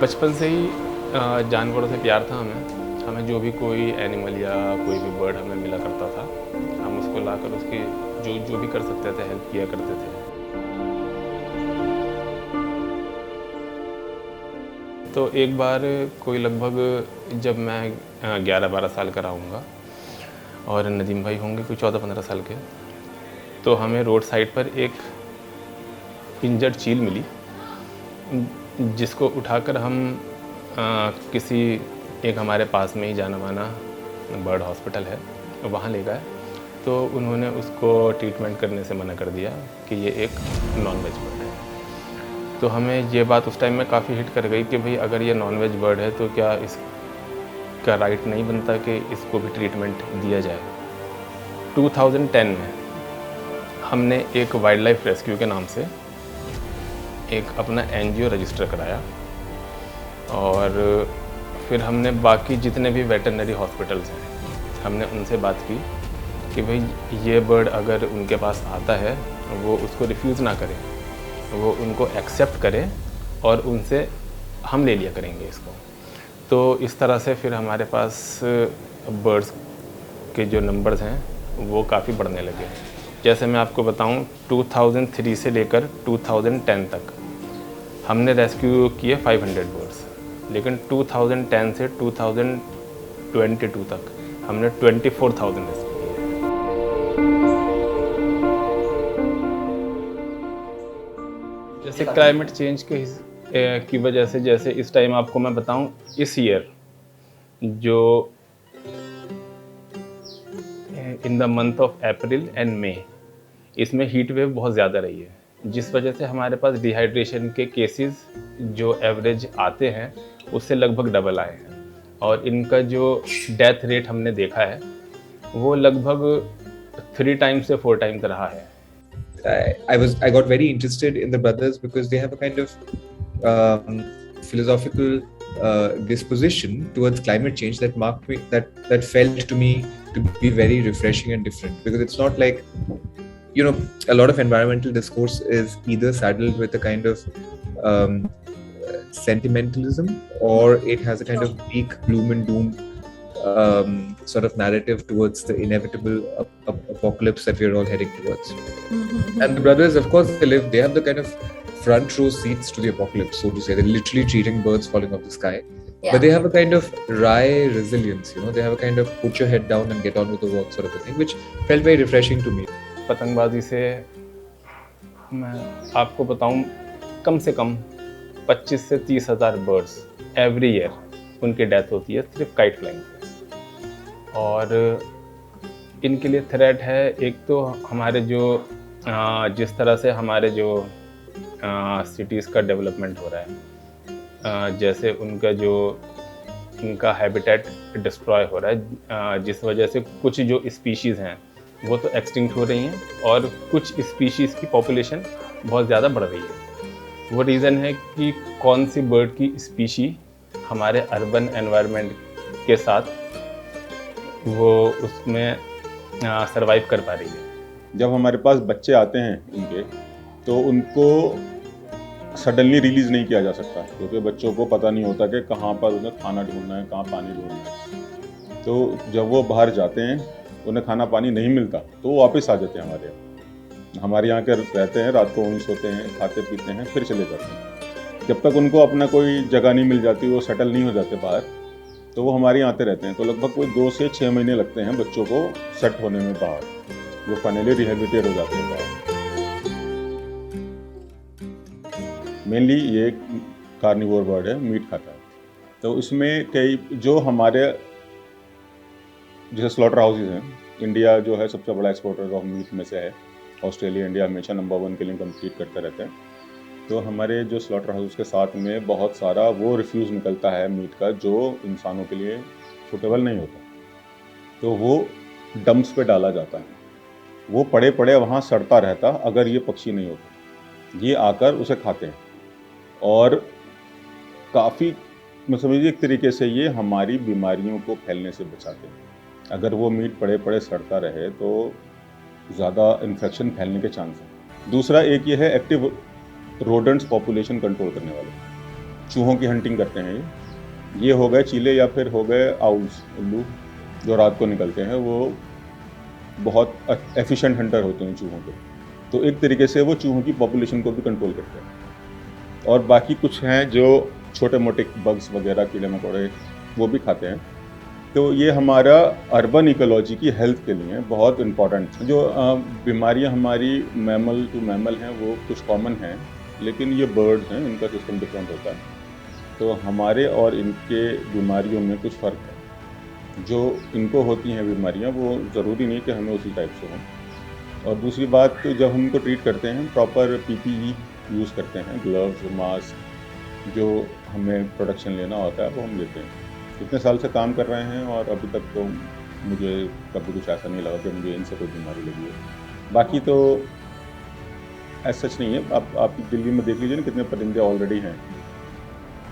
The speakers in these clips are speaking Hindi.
बचपन से ही जानवरों से प्यार था हमें। हमें जो भी कोई एनिमल या कोई भी बर्ड हमें मिला करता था, हम उसको लाकर उसकी जो जो भी कर सकते थे हेल्प किया करते थे। तो एक बार कोई लगभग जब मैं 11-12 साल का रहूँगा और नदीम भाई होंगे कोई 14-15 साल के, तो हमें रोड साइड पर एक इंजर्ड चील मिली, जिसको उठाकर हम किसी एक हमारे पास में ही जाना माना बर्ड हॉस्पिटल है, वहाँ ले गए। तो उन्होंने उसको ट्रीटमेंट करने से मना कर दिया कि ये एक नॉन वेज बर्ड है। तो हमें ये बात उस टाइम में काफ़ी हिट कर गई कि भाई अगर ये नॉन वेज बर्ड है तो क्या इसका राइट नहीं बनता कि इसको भी ट्रीटमेंट दिया जाए। 2010 में हमने एक वाइल्ड लाइफ रेस्क्यू के नाम से एक अपना एनजीओ रजिस्टर कराया और फिर हमने बाकी जितने भी वेटरनरी हॉस्पिटल्स हैं हमने उनसे बात की कि भाई ये बर्ड अगर उनके पास आता है वो उसको रिफ्यूज़ ना करें, वो उनको एक्सेप्ट करें और उनसे हम ले लिया करेंगे इसको। तो इस तरह से फिर हमारे पास बर्ड्स के जो नंबर्स हैं वो काफ़ी बढ़ने लगे। जैसे मैं आपको बताऊं 2003 से लेकर 2010 तक हमने रेस्क्यू किए 500 बर्ड्स, लेकिन 2010 से 2022 तक हमने 24,000 रेस्क्यू किए। जैसे क्लाइमेट चेंज की वजह से, जैसे इस टाइम आपको मैं बताऊं, इस ईयर जो in the month of April and May इसमें हीट वेव बहुत ज़्यादा रही है, जिस वजह से हमारे पास डिहाइड्रेशन के केसेस जो एवरेज आते हैं उससे लगभग डबल आए हैं और इनका जो डेथ रेट हमने देखा है वो लगभग 3 टाइम से 4 टाइम रहा है। I got very interested in the brothers because they have a kind of philosophical disposition towards climate change that marked me, that felt to me to be very refreshing and different, because it's not like, you know, a lot of environmental discourse is either saddled with a kind of sentimentalism, or it has a kind of bleak gloom and doom sort of narrative towards the inevitable apocalypse that we're all heading towards. And the brothers, of course, they have the kind of front row seats to the apocalypse, so to say. They're literally treating birds falling off the sky. Yeah. But they have a kind of wry resilience, you know, they have a kind of put your head down and get on with the work sort of a thing, which felt very refreshing to me. पतंगबाजी से मैं आपको बताऊं कम से कम 25 से 30 हज़ार बर्ड्स एवरी ईयर उनकी डेथ होती है सिर्फ काइट फ्लाइंग से। और इनके लिए थ्रेट है एक तो हमारे जो जिस तरह से हमारे जो सिटीज़ का डेवलपमेंट हो रहा है, जैसे उनका हैबिटेट डिस्ट्रॉय हो रहा है, जिस वजह से कुछ जो स्पीशीज़ हैं वो तो एक्सटिंक्ट हो रही हैं और कुछ स्पीशीज़ की पॉपुलेशन बहुत ज़्यादा बढ़ रही है। वो रीज़न है कि कौन सी बर्ड की स्पीशी हमारे अर्बन एनवायरनमेंट के साथ वो उसमें सरवाइव कर पा रही है। जब हमारे पास बच्चे आते हैं उनके, तो उनको सडनली रिलीज़ नहीं किया जा सकता, क्योंकि बच्चों को पता नहीं होता कि कहाँ पर उन्हें खाना ढूंढना है, कहाँ पानी ढूंढना है। तो जब वो बाहर जाते हैं, उन्हें खाना पानी नहीं मिलता तो वो वापस आ जाते हैं हमारे यहाँ के रहते हैं, रात को वहीं सोते हैं, खाते पीते हैं, फिर चले जाते हैं। जब तक उनको अपना कोई जगह नहीं मिल जाती, वो सेटल नहीं हो जाते बाहर, तो वो हमारे यहाँ आते रहते हैं। तो लगभग कोई 2 से 6 महीने लगते हैं बच्चों को सेट होने में बाहर, वो फाइनली रिहेबिलिटेट हो जाते हैं बाहर। मेनली ये कार्निवोर बर्ड है, मीट खाता है। तो इसमें कई जो हमारे जैसे स्लॉटर हाउसेज हैं, इंडिया जो है सबसे बड़ा एक्सपोर्टर ऑफ मीट में से है। ऑस्ट्रेलिया, इंडिया हमेशा नंबर 1 के लिए कम्पीट करते रहते हैं। तो हमारे जो स्लॉटर हाउस के साथ में बहुत सारा वो रिफ्यूज़ निकलता है मीट का, जो इंसानों के लिए सूटेबल नहीं होता, तो वो डंप्स पे डाला जाता है। वो पड़े पड़े वहाँ सड़ता रहता अगर ये पक्षी नहीं होता। ये आकर उसे खाते हैं और काफ़ी समझिए एक तरीके से ये हमारी बीमारियों को फैलने से बचाते हैं। अगर वो मीट पड़े पड़े सड़ता रहे तो ज़्यादा इन्फेक्शन फैलने के चांस हैं। दूसरा एक ये है एक्टिव रोडेंट्स पॉपुलेशन कंट्रोल करने वाले। चूहों की हंटिंग करते हैं ये हो गए चीले या फिर हो गए आउल्स, उल्लू जो रात को निकलते हैं, वो बहुत एफिशिएंट हंटर होते हैं चूहों के। तो एक तरीके से वो चूहों की पॉपुलेशन को भी कंट्रोल करते हैं। और बाकी कुछ हैं जो छोटे मोटे बग्स वगैरह, कीड़े मकोड़े, वो भी खाते हैं। तो ये हमारा अर्बन इकोलॉजी की हेल्थ के लिए बहुत इम्पॉर्टेंट है। जो बीमारियां हमारी मैमल टू मैमल हैं वो कुछ कॉमन हैं, लेकिन ये बर्ड्स हैं, इनका सिस्टम डिफरेंट होता है। तो हमारे और इनके बीमारियों में कुछ फ़र्क है। जो इनको होती हैं बीमारियां वो ज़रूरी नहीं कि हमें उसी टाइप से हों। और दूसरी बात, जब हम इनको ट्रीट करते हैं प्रॉपर पीपीई यूज़ करते हैं, ग्लव्स, मास्क, जो हमें प्रोटेक्शन लेना होता है वो हम लेते हैं। इतने साल से काम कर रहे हैं और अभी तक तो मुझे कभी कुछ ऐसा नहीं लगा कि मुझे इनसे कोई बीमारी लगी है। बाकी तो ऐसा सच नहीं है। आप दिल्ली में देख लीजिए ना, कितने परिंदे ऑलरेडी हैं,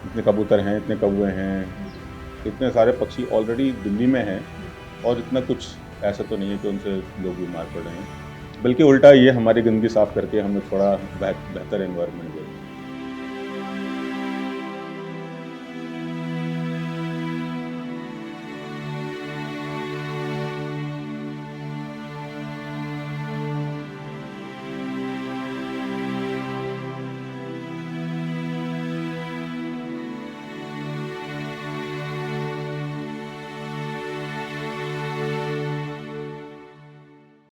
इतने कबूतर हैं, इतने कौवे हैं, इतने सारे पक्षी ऑलरेडी दिल्ली में हैं, और इतना कुछ ऐसा तो नहीं है कि उनसे लोग बीमार पड़ रहे हैं। बल्कि उल्टा ये हमारी गंदगी साफ़ करके हमें थोड़ा बेहतर एनवायरनमेंट दे रहे हैं।